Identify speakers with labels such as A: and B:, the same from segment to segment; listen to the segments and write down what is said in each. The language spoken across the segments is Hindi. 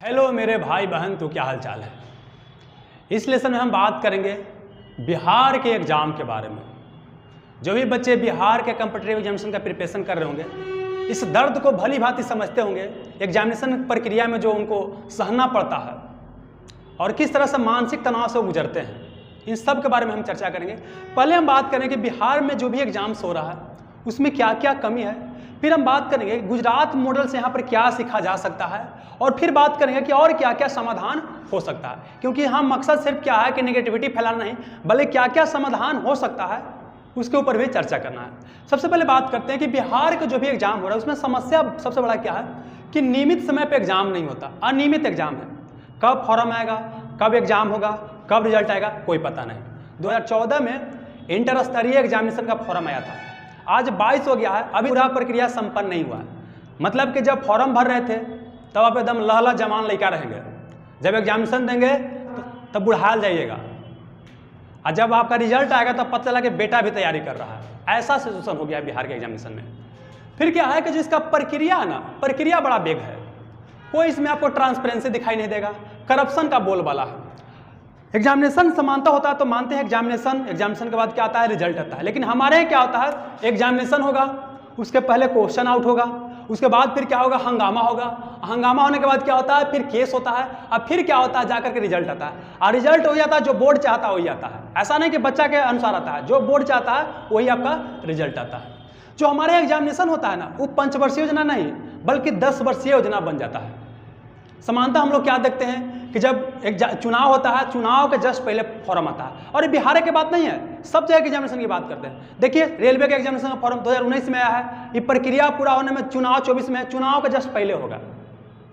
A: हेलो मेरे भाई बहन, तो क्या हाल चाल है। इस लेसन में हम बात करेंगे बिहार के एग्ज़ाम के बारे में। जो भी बच्चे बिहार के कॉम्पिटिटिव एग्जामिनेशन का प्रिपरेशन कर रहे होंगे, इस दर्द को भली भांति समझते होंगे। एग्जामिनेशन प्रक्रिया में जो उनको सहना पड़ता है और किस तरह से मानसिक तनाव से वो गुजरते हैं, इन सब के बारे में हम चर्चा करेंगे। पहले हम बात करेंगे कि बिहार में जो भी एग्जाम्स हो रहा है उसमें क्या क्या कमी है। फिर हम बात करेंगे गुजरात मॉडल से यहाँ पर क्या सीखा जा सकता है, और फिर बात करेंगे कि और क्या क्या समाधान हो सकता है। क्योंकि यहाँ मकसद सिर्फ क्या है कि नेगेटिविटी फैलाना नहीं, बल्कि क्या क्या समाधान हो सकता है उसके ऊपर भी चर्चा करना है। सबसे पहले बात करते हैं कि बिहार का जो भी एग्जाम हो रहा है उसमें समस्या सबसे बड़ा क्या है कि नियमित समय पर एग्जाम नहीं होता, अनियमित एग्जाम है। कब फॉर्म आएगा, कब एग्जाम होगा, कब रिजल्ट आएगा, कोई पता नहीं। 2014 में इंटर स्तरीय एग्जामिनेशन का फॉर्म आया था, आज 22 हो गया है, अभी पूरा प्रक्रिया संपन्न नहीं हुआ है। मतलब कि जब फॉर्म भर रहे थे तब आप एकदम लहला जवान लड़का रहेंगे, जब एग्जामिनेशन देंगे तब बुढ़ाल जाइएगा, और जब आपका रिजल्ट आएगा तब पता चला कि बेटा भी तैयारी कर रहा है। ऐसा सिचुएशन हो गया बिहार के एग्जामिनेशन में। फिर क्या है कि जो इसका प्रक्रिया है ना, प्रक्रिया बड़ा बेग है, कोई इसमें आपको ट्रांसपेरेंसी दिखाई नहीं देगा, करप्शन का बोलबाला है। एग्जामिनेशन समानता होता है तो मानते हैं एग्जामिनेशन के बाद क्या आता है, रिजल्ट आता है। लेकिन हमारे यहाँ क्या होता है, एग्जामिनेशन होगा, उसके पहले क्वेश्चन आउट होगा, उसके बाद फिर क्या होगा, हंगामा होगा, हंगामा होने के बाद क्या होता है, फिर केस होता है, अब फिर क्या होता है, जाकर के रिजल्ट आता है। और रिजल्ट हो जाता है जो बोर्ड चाहता है वही आता है। ऐसा नहीं कि बच्चा के अनुसार आता है, जो बोर्ड चाहता है वही आपका रिजल्ट आता है। जो हमारे एग्जामिनेशन होता है ना, वो पंचवर्षीय योजना नहीं बल्कि 10 वर्षीय योजना बन जाता है। समानता हम लोग क्या देखते हैं कि जब एक चुनाव होता है, चुनाव के जस्ट पहले फॉर्म आता है। और ये बिहार की बात नहीं है, सब जगह के एग्जामिनेशन की बात करते हैं। देखिए रेलवे के एग्जामिनेशन का फॉर्म 2019 में आया है, ये प्रक्रिया पूरा होने में चुनाव 24 में है, चुनाव के जस्ट पहले होगा।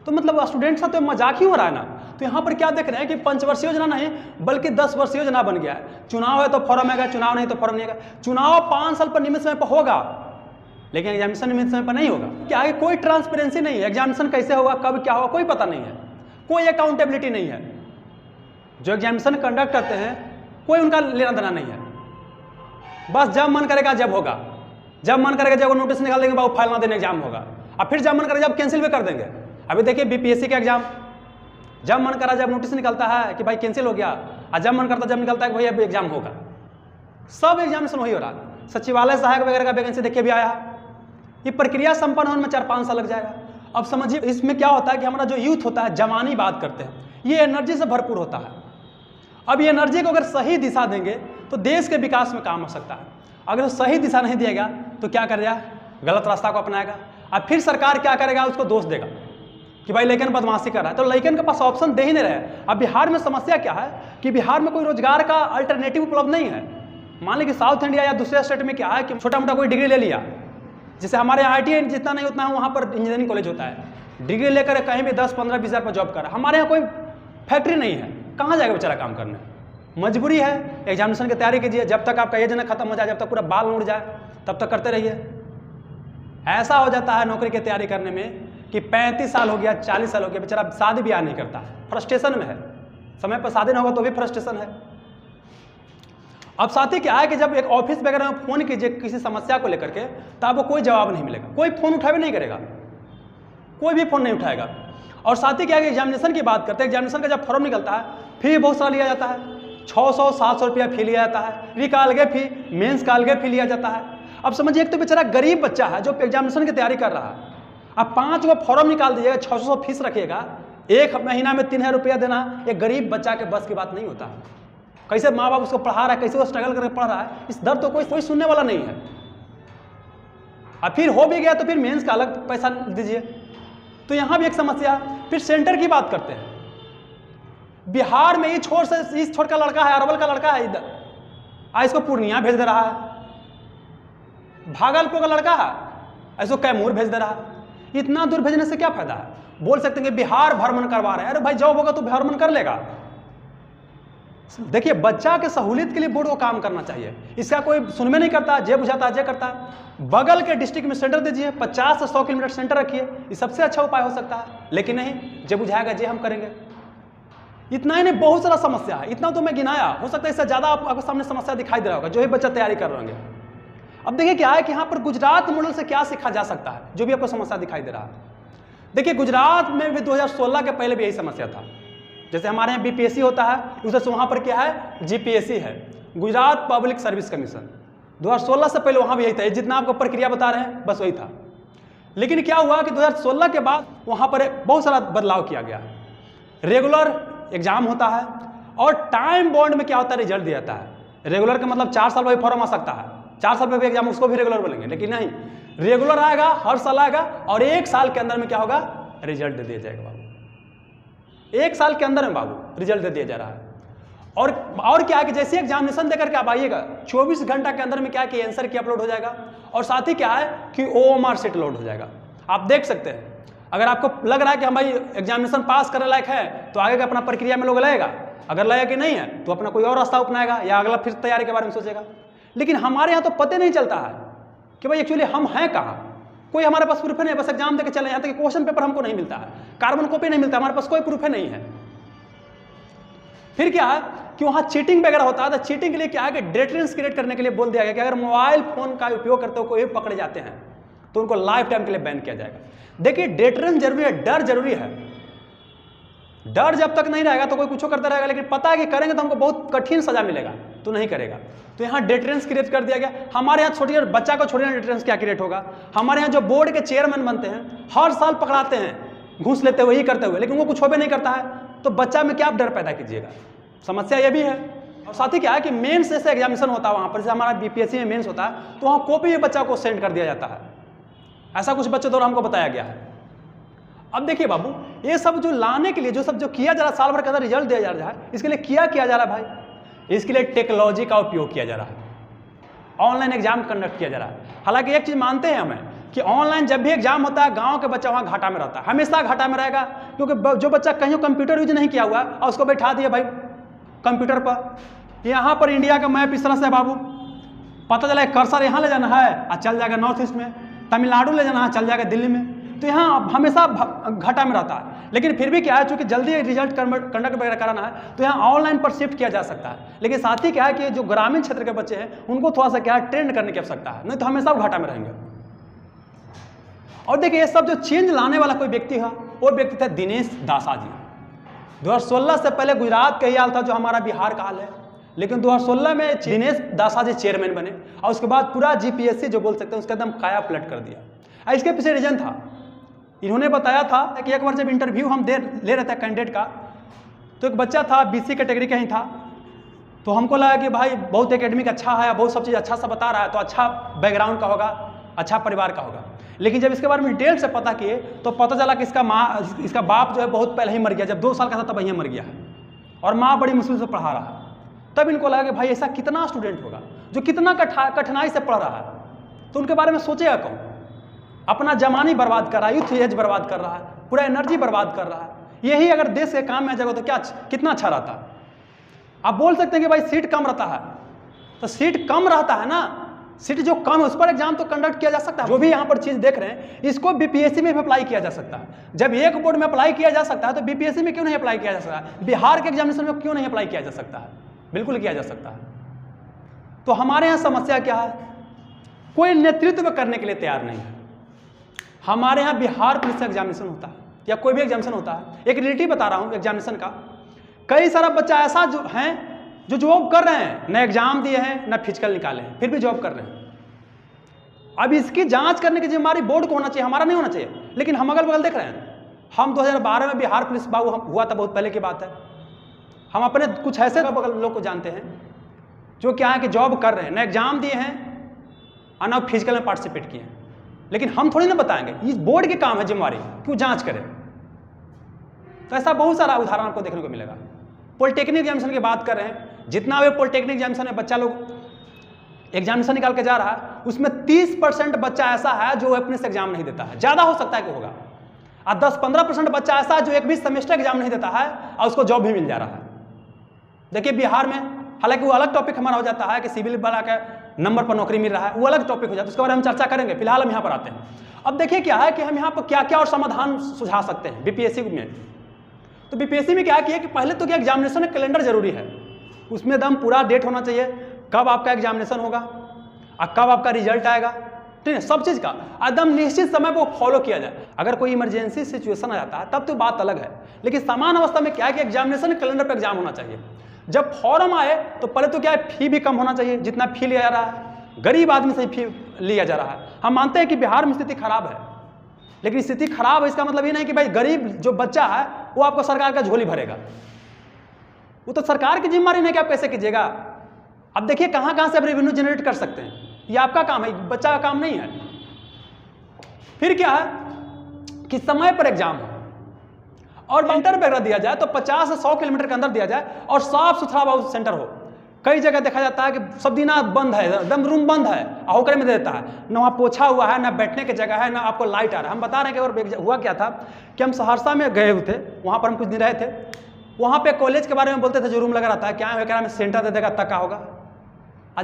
A: तो मतलब स्टूडेंट साथ तो मजाक ही हो रहा है ना। तो यहाँ पर क्या देख रहे हैं कि पंचवर्षीय योजना नहीं बल्कि 10 वर्षीय योजना बन गया है। चुनाव है तो फॉर्म आएगा, चुनाव नहीं तो फॉर्म नहीं आएगा। चुनाव 5 साल पर नियमित समय पर होगा, लेकिन एग्जामिनेशन नियमित समय पर नहीं होगा। क्या है, कोई ट्रांसपेरेंसी नहीं है, एग्जामिनेशन कैसे होगा, कब क्या होगा, कोई पता नहीं है, कोई अकाउंटेबिलिटी नहीं है। जो एग्जामिनेशन कंडक्ट करते हैं कोई उनका लेना देना नहीं है, बस जब मन करेगा जब होगा, जब मन करेगा जब वो नोटिस निकाल देंगे बाबू फाइल ना देने एग्जाम होगा, और फिर जब मन करेगा जब कैंसिल भी कर देंगे। अभी देखिए बीपीएससी का एग्जाम, जब मन करा जब नोटिस निकलता है कि भाई कैंसिल हो गया, और जब मन करता जब निकलता है कि भाई अब एग्जाम होगा। सब एग्जामिनेशन वही हो रहा है। सचिवालय सहायक वगैरह का वैकेंसी देखिए भी आया है, ये प्रक्रिया संपन्न होने में 4-5 साल लग जाएगा। अब समझिए इसमें क्या होता है कि हमारा जो यूथ होता है, जवानी बात करते हैं, ये एनर्जी से भरपूर होता है। अब ये एनर्जी को अगर सही दिशा देंगे तो देश के विकास में काम हो सकता है। अगर सही दिशा नहीं दिएगा तो क्या करेगा, गलत रास्ता को अपनाएगा, और फिर सरकार क्या करेगा, उसको दोष देगा कि भाई लेकिन बदमाशी कर रहा है। तो लेकिन के पास ऑप्शन दे ही नहीं रहे। अब बिहार में समस्या क्या है कि बिहार में कोई रोजगार का अल्टरनेटिव उपलब्ध नहीं है। मान लीजिए साउथ इंडिया या दूसरे स्टेट में क्या है कि छोटा मोटा कोई डिग्री ले लिया, जैसे हमारे IIT जितना नहीं उतना है वहाँ पर इंजीनियरिंग कॉलेज होता है, डिग्री लेकर कहीं भी 10, 15, 20 हज़ार पर जॉब कर रहा है। हमारे यहाँ कोई फैक्ट्री नहीं है, कहाँ जाएगा बेचारा काम करने। मजबूरी है, एग्जामिनेशन की तैयारी कीजिए, जब तक आपका एज न खत्म हो जाए, जब तक पूरा बाल उड़ जाए तब तक करते रहिए। ऐसा हो जाता है नौकरी की तैयारी करने में कि 35 साल हो गया, 40 साल हो गया, बेचारा शादी ब्याह नहीं करता, फ्रस्ट्रेशन में है। समय पर शादी न होगा तो भी फ्रस्ट्रेशन है। अब साथ ही क्या है कि जब एक ऑफिस वगैरह में फ़ोन कीजिए किसी समस्या को लेकर के, तो आपको कोई जवाब नहीं मिलेगा, कोई फ़ोन उठा भी नहीं करेगा, कोई भी फ़ोन नहीं उठाएगा। और साथ ही क्या है, एग्जामिनेशन की बात करते हैं, एग्जामिनेशन का जब फॉर्म निकलता है फी बहुत सारा लिया जाता है, 600-700 रुपया फी लिया जाता है, री का अलगे फी, मेंस का अलगे फी लिया जाता है। अब समझिए एक तो बेचारा गरीब बच्चा है जो एग्जामिनेशन की तैयारी कर रहा है, अब 5 गो फॉर्म निकाल दीजिएगा, 600 फीस रखिएगा, 1 महीना में 3000 रुपया देना एक गरीब बच्चा के बस की बात नहीं होता है। कैसे माँ बाप उसको पढ़ा रहा है, कैसे वो स्ट्रगल करके पढ़ रहा है, इस दर्द तो कोई सुनने वाला नहीं है। और फिर हो भी गया तो फिर मेंस का अलग पैसा दीजिए। तो यहाँ भी एक समस्या। फिर सेंटर की बात करते हैं, बिहार में इस छोर का लड़का है, अरवल का लड़का है, इधर इसको पूर्णिया भेज दे रहा है, भागलपुर का लड़का है इसको कैमूर भेज दे रहा है। इतना दूर भेजने से क्या फायदा है। बोल सकते हैं कि बिहार भ्रमण करवा रहे हैं, अरे भाई जॉब होगा तो भ्रमण कर लेगा। देखिए बच्चा के सहूलियत के लिए बोर्ड को काम करना चाहिए, इसका कोई सुनने नहीं करता, जे बुझाता जे करता है। बगल के डिस्ट्रिक्ट में सेंटर दीजिए, 50 से 100 किलोमीटर सेंटर रखिए, ये सबसे अच्छा उपाय हो सकता है। लेकिन नहीं, जे बुझाएगा जे हम करेंगे। इतना ही नहीं, बहुत सारा समस्या है, इतना तो मैं गिनाया, हो सकता है इससे ज़्यादा आपके सामने समस्या दिखाई दे रहा होगा जो भी बच्चा तैयारी कर रहे होंगे। अब देखिए क्या है कि यहाँ पर गुजरात मॉडल से क्या सीखा जा सकता है, जो भी आपको समस्या दिखाई दे रहा है। देखिए गुजरात में भी 2016 के पहले भी यही समस्या था। जैसे हमारे यहाँ बीपीएससी होता है, उसे वहाँ पर क्या है, जीपीएससी है, गुजरात पब्लिक सर्विस कमीशन। 2016 से पहले वहाँ भी यही था, जितना आपको प्रक्रिया बता रहे हैं बस वही था। लेकिन क्या हुआ कि 2016 के बाद वहाँ पर बहुत सारा बदलाव किया गया। रेगुलर एग्जाम होता है और टाइम बॉन्ड में क्या होता है, रिजल्ट दिया जाता है। रेगुलर का मतलब 4 साल में फॉर्म आ सकता है, 4 साल में भी एग्जाम, उसको भी रेगुलर बोलेंगे। लेकिन नहीं, रेगुलर आएगा, हर साल आएगा और 1 साल के अंदर में क्या होगा, रिजल्ट दे दिया जाएगा बाबू। 1 साल के अंदर में बाबू रिजल्ट दे दिया जा रहा है। और क्या है कि जैसे एग्जामिनेशन देकर के आप आइएगा, 24 घंटा के अंदर में क्या है कि आंसर की अपलोड हो जाएगा और साथ ही क्या है कि OMR शीट लोड हो जाएगा। आप देख सकते हैं, अगर आपको लग रहा है कि हम भाई एग्जामिनेशन पास करने लायक है तो आगे का अपना प्रक्रिया में लोग लगेगा, अगर लगेगा कि नहीं है तो अपना कोई और रास्ता अपनाएगा या अगला फिर तैयारी के बारे में सोचेगा। लेकिन हमारे यहाँ तो पता नहीं चलता है कि भाई एक्चुअली हम हैं कहाँ, कोई हमारे पास प्रूफ नहीं, बस एग्जाम देकर चले। यहाँ तक क्वेश्चन पेपर हमको नहीं मिलता है, कार्बन कॉपी नहीं मिलता, हमारे पास कोई प्रूफ नहीं है। फिर क्या है कि वहाँ चीटिंग वगैरह होता है, तो चीटिंग के लिए क्या है कि डेटरेंस क्रिएट करने के लिए बोल दिया गया कि अगर मोबाइल फोन का उपयोग करते हुए कोई पकड़े जाते हैं तो उनको लाइफ टाइम के लिए बैन किया जाएगा। देखिए डेटरेंस जरूरी है, डर जरूरी है। डर जब तक नहीं रहेगा तो कोई कुछ करता रहेगा, लेकिन पता है कि करेंगे तो हमको बहुत कठिन सजा मिलेगा, तो नहीं करेगा। तो यहाँ डेटरेंस क्रिएट कर दिया गया। हमारे यहाँ छोटी बच्चा को छोड़िए डेटरेंस क्या क्रिएट होगा। हमारे यहाँ जो बोर्ड के चेयरमैन बनते हैं हर साल पकड़ाते हैं घूस लेते हुए, ही करते हुए, लेकिन वो कुछ भी नहीं करता है, तो बच्चा में क्या आप डर पैदा कीजिएगा। समस्या यह भी है। और साथ ही क्या है कि मेंस जैसे एग्जामिनेशन होता है वहाँ पर, जैसे हमारा बीपीएससी में मेंस होता है, तो वहाँ कॉपी भी बच्चा को सेंड कर दिया जाता है। ऐसा कुछ बच्चों द्वारा हमको बताया गया है। अब देखिए बाबू, ये सब जो लाने के लिए जो किया जा रहा है, साल भर के अंदर रिजल्ट दिया जा रहा है, इसके लिए किया जा रहा है भाई, इसके लिए टेक्नोलॉजी का उपयोग किया जा रहा है, ऑनलाइन एग्जाम कंडक्ट किया जा रहा है। हालांकि एक चीज मानते हैं हमें कि ऑनलाइन जब भी एग्जाम होता है, गांव के बच्चा वहाँ घाटा में रहता है, हमेशा घाटा में रहेगा, क्योंकि जो बच्चा कहीं कंप्यूटर यूज नहीं किया हुआ और उसको बैठा दिया भाई कंप्यूटर पर। यहाँ पर इंडिया का मैप इस तरह से है बाबू, पता चला कर्सर यहाँ ले जाना है और चल जाएगा नॉर्थ ईस्ट में, तमिलनाडु ले जाना है चल जाएगा दिल्ली में, तो यहाँ हमेशा घाटा में रहता है। लेकिन फिर भी क्या है, चूंकि जल्दी रिजल्ट कंडक्ट वगैरह कराना है तो यहाँ ऑनलाइन पर शिफ्ट किया जा सकता है। लेकिन साथ ही क्या है कि जो ग्रामीण क्षेत्र के बच्चे हैं उनको थोड़ा सा क्या है ट्रेंड करने की आवश्यकता है, नहीं तो हमेशा घाटा में रहेंगे। और देखिए ये सब जो चेंज लाने वाला कोई व्यक्ति है, वो व्यक्ति था दिनेश दासा जी। 2016 से पहले गुजरात का ही हाल था जो हमारा बिहार का हाल है, लेकिन 2016 में दिनेश दासा जी चेयरमैन बने और उसके बाद पूरा जीपीएससी जो बोल सकते हैं उसका एकदम काया पलट कर दिया। इसके पीछे रीजन था, इन्होंने बताया था कि एक बार जब इंटरव्यू हम ले रहे थे कैंडिडेट का, तो एक बच्चा था बीसी कैटेगरी का ही था, तो हमको लगा कि भाई बहुत एकेडमिक अच्छा है, बहुत सब चीज़ अच्छा सा बता रहा है, तो अच्छा बैकग्राउंड का होगा, अच्छा परिवार का होगा। लेकिन जब इसके बारे में डिटेल से पता किए तो पता चला कि इसका बाप जो है बहुत पहले ही मर गया, जब 2 साल का था तब यहाँ मर गया है, और माँ बड़ी मुश्किल से पढ़ा रहा है। तब इनको लगा कि भाई ऐसा कितना स्टूडेंट होगा जो कितना कठिनाई से पढ़ रहा है, तो उनके बारे में सोचेगा कौन। अपना जमानी बर्बाद कर रहा है, यूथ एज बर्बाद कर रहा है, पूरा एनर्जी बर्बाद कर रहा है। यही अगर देश के काम में आ जाएगा तो क्या कितना अच्छा रहता। आप बोल सकते हैं कि भाई सीट कम रहता है, तो सीट कम रहता है ना, सीट जो कम है उस पर एग्जाम तो कंडक्ट किया जा सकता है। जो भी यहाँ पर चीज़ देख रहे हैं इसको बीपीएससी में भी अप्लाई किया जा सकता है। जब एक बोर्ड में अप्लाई किया जा सकता है तो बीपीएससी में क्यों नहीं अप्लाई किया जा सकता है, बिहार के एग्जामिनेशन में क्यों नहीं अप्लाई किया जा सकता है, बिल्कुल किया जा सकता है। तो हमारे यहाँ समस्या क्या है, कोई नेतृत्व करने के लिए तैयार नहीं है। हमारे यहाँ बिहार पुलिस का एग्जामिनेशन होता है या कोई भी एग्जामिनेशन होता है, एक रिलेटिव बता रहा हूँ एग्जामिनेशन का, कई सारा बच्चा ऐसा जो हैं जो जॉब कर रहे हैं, न एग्जाम दिए हैं न फिजिकल निकाले हैं, फिर भी जॉब कर रहे हैं। अब इसकी जांच करने की जिम्मेदारी बोर्ड को होना चाहिए, हमारा नहीं होना चाहिए। लेकिन हम अगल बगल देख रहे हैं, हम 2012 में बिहार पुलिस बाबू हुआ था, बहुत पहले की बात है। हम अपने कुछ ऐसे बगल लोग को जानते हैं जो क्या है कि जॉब कर रहे हैं, न एग्जाम दिए हैं और न फिजिकल में पार्टिसिपेट किए हैं। लेकिन हम थोड़ी ना बताएंगे, इस बोर्ड के काम है जिम्मेवारी क्यों जांच करें। तो ऐसा बहुत सारा उदाहरण आपको देखने को मिलेगा। पॉलिटेक्निक एग्जामिनेशन की बात कर रहे हैं, जितना भी पॉलिटेक्निक एग्जामिनेशन में बच्चा लोग एग्जामिनेशन निकाल के जा रहा है उसमें 30% बच्चा ऐसा है जो अपने से एग्जाम नहीं देता है, ज़्यादा हो सकता है कि होगा, और 10-15% बच्चा ऐसा है जो एक भी सेमेस्टर एग्जाम नहीं देता है और उसको जॉब भी मिल जा रहा है। देखिए बिहार में, हालांकि वो अलग टॉपिक हमारा हो जाता है कि सिविल वाला का नंबर पर नौकरी मिल रहा है, वो अलग टॉपिक हो जाता है, उसके बारे में हम चर्चा करेंगे। फिलहाल हम यहाँ पर आते हैं। अब देखिए क्या है कि हम यहाँ पर क्या क्या और समाधान सुझा सकते हैं बीपीएससी में। तो बीपीएससी में क्या किया कि पहले तो क्या एग्जामिनेशन कैलेंडर जरूरी है, उसमें एकदम पूरा डेट होना चाहिए कब आपका एग्जामिनेशन होगा और कब आपका रिजल्ट आएगा, ठीक है, सब चीज़ का एकदम निश्चित समय पर फॉलो किया जाए। अगर कोई इमरजेंसी सिचुएशन आ जाता है तब तो बात अलग है, लेकिन सामान्य अवस्था में क्या है कि एग्जामिनेशन कैलेंडर पर एग्जाम होना चाहिए। जब फॉर्म आए तो पहले तो क्या है, फी भी कम होना चाहिए, जितना फी लिया जा रहा है गरीब आदमी से फी लिया जा रहा है। हम मानते हैं कि बिहार में स्थिति खराब है, लेकिन स्थिति खराब है इसका मतलब ये नहीं कि भाई गरीब जो बच्चा है वो आपको सरकार का झोली भरेगा। वो तो सरकार की जिम्मेदारी नहीं कि आप कैसे कीजिएगा। अब देखिए कहाँ कहाँ से आप रेवेन्यू जनरेट कर सकते हैं, ये आपका काम है, बच्चा का काम नहीं है। फिर क्या है कि समय पर एग्जाम हो और सेंटर वगैरह दिया जाए तो 50 से 100 किलोमीटर के अंदर दिया जाए और साफ सुथरा सेंटर हो। कई जगह देखा जाता है कि सब दिन बंद है, एकदम रूम बंद है, होकर में देता है, ना वहाँ पोछा हुआ है, ना बैठने की जगह है, ना आपको लाइट आ रहा है। हम बता रहे हैं कि हुआ क्या था कि हम सहरसा में गए हुए थे, वहाँ पर हम कुछ दिन रहे थे। वहाँ पे कॉलेज के बारे में बोलते थे जो रूम लगा रहता है, क्या है कह रहा है सेंटर दे देगा, तक होगा।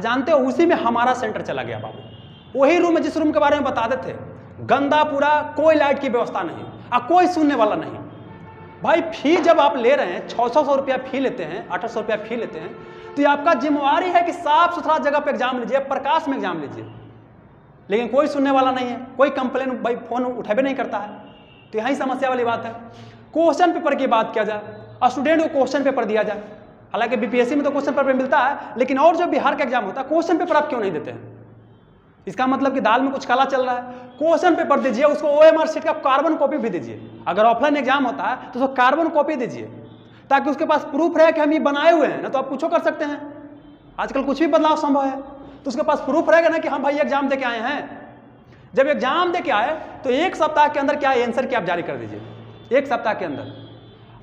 A: जानते हो उसी में हमारा सेंटर चला गया बाबू। वही रूम है जिस रूम के बारे में बताते थे, गंदा पूरा, कोई लाइट की व्यवस्था नहीं और कोई सुनने वाला नहीं। भाई फी जब आप ले रहे हैं 600 रुपया फी लेते हैं, 800 रुपया फी लेते हैं, तो ये आपका जिम्मेवारी है कि साफ सुथरा जगह पे एग्जाम लीजिए, प्रकाश में एग्जाम लीजिए। लेकिन कोई सुनने वाला नहीं है, कोई कंप्लेन भाई फोन उठाबे नहीं करता है। तो यही समस्या वाली बात है। क्वेश्चन पेपर की बात किया जाए और स्टूडेंट को क्वेश्चन पेपर दिया जाए, हालांकि बीपीएससी में तो क्वेश्चन पेपर मिलता है, लेकिन और जो बिहार का एग्जाम होता है क्वेश्चन पेपर आप क्यों नहीं देते हैं? इसका मतलब कि दाल में कुछ काला चल रहा है। क्वेश्चन पेपर दीजिए, उसको ओएमआर शीट का कार्बन कॉपी भी दीजिए। अगर ऑफलाइन एग्जाम होता है तो उसको कार्बन कॉपी दीजिए, ताकि उसके पास प्रूफ रहे कि हम ये बनाए हुए हैं। ना तो आप कुछ कर सकते हैं, आजकल कुछ भी बदलाव संभव है, तो उसके पास प्रूफ रहेगा ना कि हम भाई एग्जाम दे के आए हैं। जब एग्जाम दे के आए तो 1 सप्ताह के अंदर क्या आंसर की आप जारी कर दीजिए। 1 सप्ताह के अंदर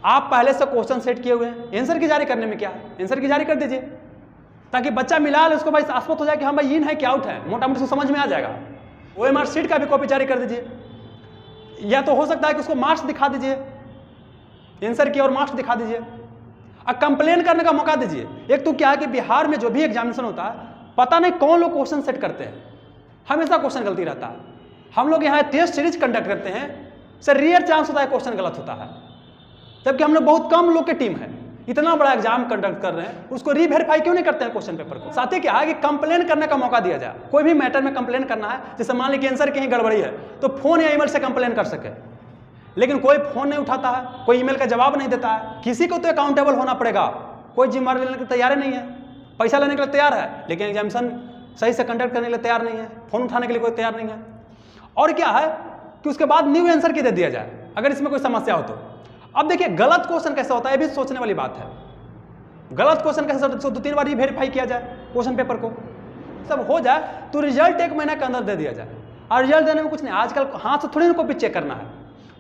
A: आप पहले से क्वेश्चन सेट किए हुए हैं, आंसर की जारी करने में क्या है, आंसर की जारी कर दीजिए, ताकि बच्चा मिला ले उसको भाई आस्पत हो जाए कि हाँ भाई इन है कि आउट है, मोटा मोटी उसको समझ में आ जाएगा। ओएमआर शीट का भी कॉपी जारी कर दीजिए, या तो हो सकता है कि उसको मार्क्स दिखा दीजिए, आंसर की और मार्क्स दिखा दीजिए, और कंप्लेन करने का मौका दीजिए। एक तो क्या है कि बिहार में जो भी एग्जामिनेशन होता है, पता नहीं कौन लोग क्वेश्चन सेट करते हैं, हमेशा क्वेश्चन गलती रहता है। हम लोग यहाँ टेस्ट सीरीज कंडक्ट करते हैं, सर रेयर चांस होता है क्वेश्चन गलत होता है, जबकि हम लोग बहुत कम लोग की टीम है, इतना बड़ा एग्जाम कंडक्ट कर रहे हैं, उसको रीवेरीफाई क्यों नहीं करते हैं क्वेश्चन पेपर को। साथ ही क्या है कि कंप्लेन करने का मौका दिया जाए। कोई भी मैटर में कंप्लेन करना है, जैसे मान लीजिए आंसर की गड़बड़ी है तो फोन या ईमेल से कंप्लेन कर सके, लेकिन कोई फोन नहीं उठाता है, कोई ईमेल का जवाब नहीं देता है। किसी को तो अकाउंटेबल होना पड़ेगा, कोई जिम्मेदारी लेने के लिए तैयार नहीं है, पैसा लेने के लिए तैयार है, लेकिन एग्जामिनेशन सही से कंडक्ट करने के लिए तैयार नहीं है, फोन उठाने के लिए कोई तैयार नहीं है। और क्या है कि उसके बाद न्यू आंसर की दे दिया जाए अगर इसमें कोई समस्या हो तो। अब देखिए गलत क्वेश्चन कैसे होता है, ये भी सोचने वाली बात है। गलत क्वेश्चन कैसे होता है, 2-3 बार वेरीफाई किया जाए क्वेश्चन पेपर को, सब हो जाए तो रिजल्ट 1 महीने के अंदर दे दिया जाए। और रिजल्ट देने में कुछ नहीं, आजकल हाथ से थोड़ी ना कॉपी चेक करना है।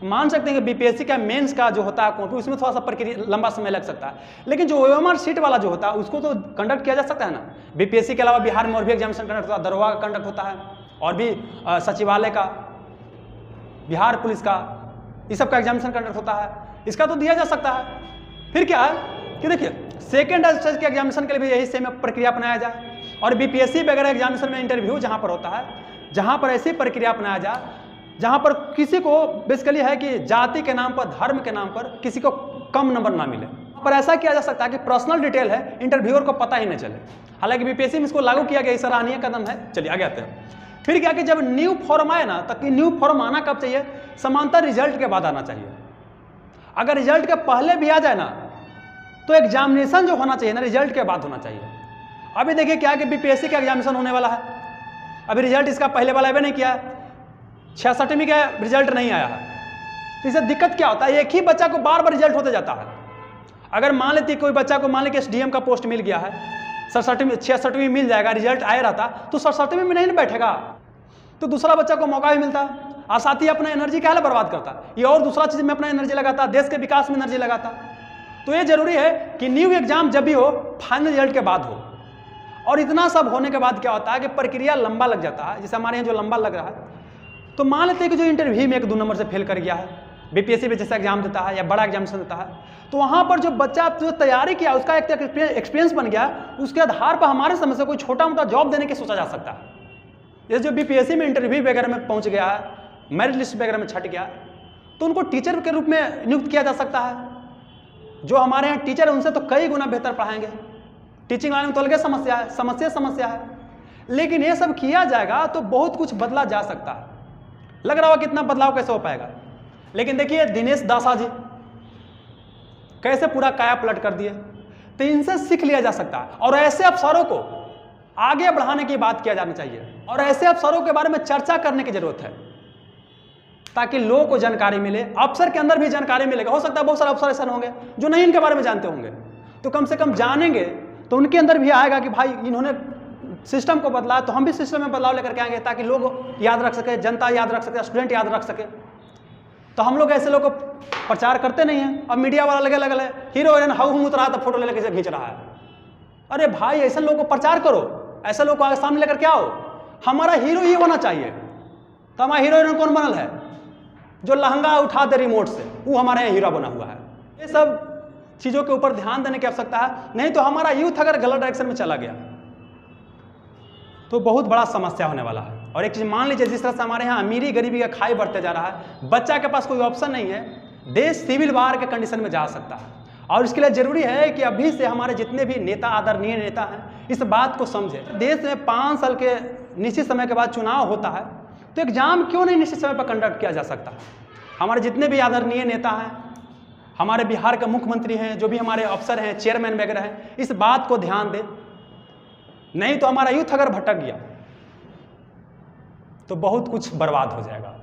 A: मान सकते हैं कि बीपीएससी का मेंस का जो होता है कॉपी, उसमें थोड़ा सा प्रक्रिया लंबा समय लग सकता है, लेकिन जो ओएमआर शीट वाला जो होता है उसको तो कंडक्ट किया जा सकता है ना। बीपीएससी के अलावा बिहार में और भी एग्जामिनेशन कंडक्ट होता है, दरोगा का कंडक्ट होता है, और भी सचिवालय का, बिहार पुलिस का, इस सब का एग्जामिनेशन कंडक्ट होता है, इसका तो दिया जा सकता है। फिर क्या है कि देखिए सेकेंड स्टेज के एग्जामिनेशन के लिए भी यही सेम प्रक्रिया अपनाया जाए, और बीपीएससी वगैरह एग्जामिनेशन में इंटरव्यू जहाँ पर होता है, जहाँ पर ऐसी प्रक्रिया अपनाया जाए जहाँ पर किसी को बेसिकली है कि जाति के नाम पर, धर्म के नाम पर किसी को कम नंबर ना मिले। पर ऐसा किया जा सकता है कि पर्सनल डिटेल है, इंटरव्यूअर को पता ही नहीं चले। हालांकि बीपीएससी में इसको लागू किया गया, सराहनीय कदम है। चलिए आगे आते हैं। फिर क्या कि जब न्यू फॉर्म आए ना, तब न्यू फॉर्म आना कब चाहिए, समांतर रिजल्ट के बाद आना चाहिए। अगर रिजल्ट के पहले भी आ जाए ना तो एग्जामिनेशन जो होना चाहिए ना रिजल्ट के बाद होना चाहिए। अभी देखिए क्या कि बीपीएससी का एग्जामिनेशन होने वाला है, अभी रिजल्ट इसका पहले वाला अभी नहीं किया है, 66वीं का रिजल्ट नहीं आया है। तो इससे दिक्कत क्या होता है, एक ही बच्चा को बार बार रिजल्ट होते जाता है। अगर मान लेती कोई बच्चा को मान लीजिए एसडीएम का पोस्ट मिल गया है, 66वीं मिल जाएगा, रिजल्ट आया रहता तो 67वीं में नहीं बैठेगा, तो दूसरा बच्चा को मौका भी मिलता है, और साथ ही अपना एनर्जी क्या बर्बाद करता है, ये और दूसरा चीज में अपना एनर्जी लगाता, देश के विकास में एनर्जी लगाता। तो ये जरूरी है कि न्यू एग्जाम जब भी हो फाइनल रिजल्ट के बाद हो। और इतना सब होने के बाद क्या होता है कि प्रक्रिया लंबा लग जाता है, जैसे हमारे यहाँ जो लंबा लग रहा है। तो मान लेते हैं कि जो इंटरव्यू में 1-2 नंबर से फेल कर गया है, बीपीएससी में जैसा एग्जाम देता है या बड़ा एग्जामिनेशन देता है, तो वहाँ पर जो बच्चा जो तैयारी किया उसका एक एक्सपीरियंस बन गया, उसके आधार पर हमारे समय से कोई छोटा मोटा जॉब देने की सोचा जा सकता है। जैसे जो बीपीएससी में इंटरव्यू वगैरह में पहुँच गया है, मेरिट लिस्ट वगैरह में छट गया, तो उनको टीचर के रूप में नियुक्त किया जा सकता है। जो हमारे यहाँ टीचर है उनसे तो कई गुना बेहतर पढ़ाएंगे, टीचिंग लाइन में तो अलग समस्या है, समस्या है। लेकिन ये सब किया जाएगा तो बहुत कुछ बदला जा सकता है। लग रहा होगा कितना बदलाव कैसे हो पाएगा, लेकिन देखिए दिनेश दासा जी कैसे पूरा काया पलट कर दिए। तो इनसे सीख लिया जा सकता है और ऐसे अफसरों को आगे बढ़ाने की बात किया जाना चाहिए और ऐसे अफसरों के बारे में चर्चा करने की जरूरत है ताकि लोगों को जानकारी मिले, अफसर के अंदर भी जानकारी मिलेगा। हो सकता है बहुत सारे अफसर ऐसे होंगे जो नहीं इनके बारे में जानते होंगे, तो कम से कम जानेंगे तो उनके अंदर भी आएगा कि भाई इन्होंने सिस्टम को बदला तो हम भी सिस्टम में बदलाव लेकर के आएंगे, ताकि लोग याद रख सके, जनता याद रख सके, स्टूडेंट याद रख सके। तो हम लोग ऐसे लोग को प्रचार करते नहीं हैं। अब मीडिया वाला लगे लगे हीरो हीरोइन हाउ हम उतरा तो फोटो ले लेके खींच रहा है। अरे भाई ऐसे लोगों को प्रचार करो, ऐसे लोग को आगे सामने लेकर के आओ। हमारा हीरो ये होना चाहिए। तो हमारा हीरो हीरोइन कौन बनल है? जो लहंगा उठा दे रिमोट से, वो हमारे यहाँ हीरो बना हुआ है। ये सब चीज़ों के ऊपर ध्यान देने की आवश्यकता है, नहीं तो हमारा यूथ अगर गलत डायरेक्शन में चला गया तो बहुत बड़ा समस्या होने वाला है। और एक चीज़ मान लीजिए, जिस तरह से हमारे यहाँ अमीरी गरीबी का खाई बढ़ते जा रहा है, बच्चा के पास कोई ऑप्शन नहीं है, देश सिविल वार के कंडीशन में जा सकता है। और इसके लिए जरूरी है कि अभी से हमारे जितने भी नेता, आदरणीय नेता हैं, इस बात को समझें। देश में 5 साल के निश्चित समय के बाद चुनाव होता है, तो एग्जाम क्यों नहीं निश्चित समय पर कंडक्ट किया जा सकता? हमारे जितने भी आदरणीय नेता हैं, हमारे बिहार के मुख्यमंत्री हैं, जो भी हमारे अफसर हैं, चेयरमैन वगैरह हैं, इस बात को ध्यान दें। नहीं तो हमारा यूथ अगर भटक गया तो बहुत कुछ बर्बाद हो जाएगा।